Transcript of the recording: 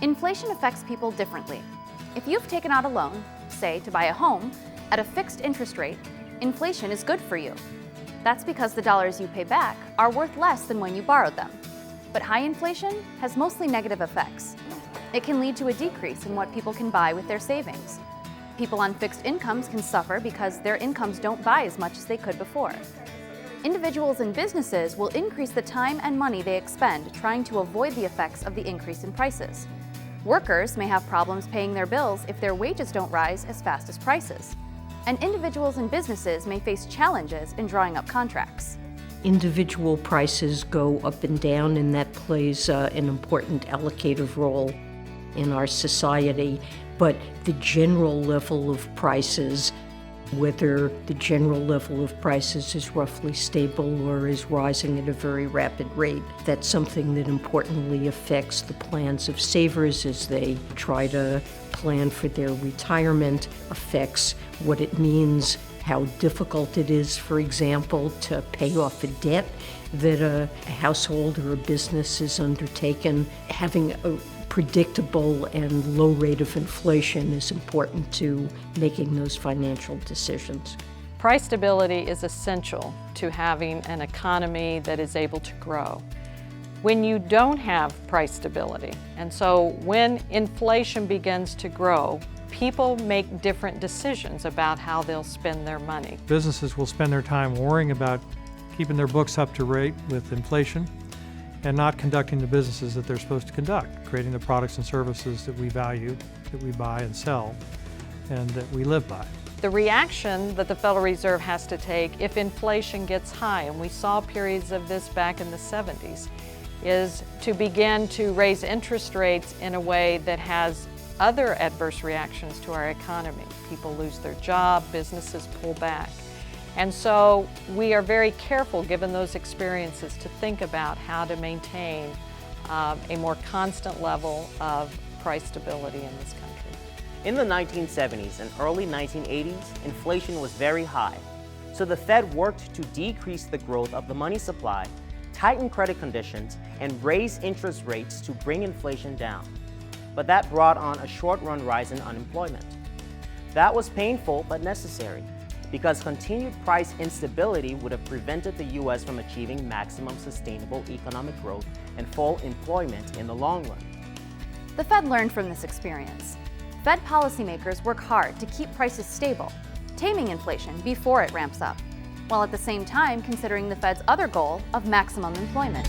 Inflation affects people differently. If you've taken out a loan, say to buy a home, at a fixed interest rate, inflation is good for you. That's because the dollars you pay back are worth less than when you borrowed them. But high inflation has mostly negative effects. It can lead to a decrease in what people can buy with their savings. People on fixed incomes can suffer because their incomes don't buy as much as they could before. Individuals and businesses will increase the time and money they expend trying to avoid the effects of the increase in prices. Workers may have problems paying their bills if their wages don't rise as fast as prices. And individuals and businesses may face challenges in drawing up contracts. Individual prices go up and down, and that plays an important allocative role in our society. But the general level of prices, whether the general level of prices is roughly stable or is rising at a very rapid rate, that's something that importantly affects the plans of savers as they try to plan for their retirement, affects what it means, how difficult it is, for example, to pay off a debt that a household or a business is undertaken. Having a predictable and low rate of inflation is important to making those financial decisions. Price stability is essential to having an economy that is able to grow. When you don't have price stability, and so when inflation begins to grow, people make different decisions about how they'll spend their money. Businesses will spend their time worrying about keeping their books up to rate with inflation and not conducting the businesses that they're supposed to conduct, creating the products and services that we value, that we buy and sell, and that we live by. The reaction that the Federal Reserve has to take if inflation gets high, and we saw periods of this back in the 70s, is to begin to raise interest rates in a way that has other adverse reactions to our economy. People lose their job, businesses pull back. And so we are very careful, given those experiences, to think about how to maintain a more constant level of price stability in this country. In the 1970s and early 1980s, inflation was very high. So the Fed worked to decrease the growth of the money supply, tighten credit conditions, and raise interest rates to bring inflation down. But that brought on a short-run rise in unemployment. That was painful but necessary, because continued price instability would have prevented the U.S. from achieving maximum sustainable economic growth and full employment in the long run. The Fed learned from this experience. Fed policymakers work hard to keep prices stable, taming inflation before it ramps up, while at the same time considering the Fed's other goal of maximum employment.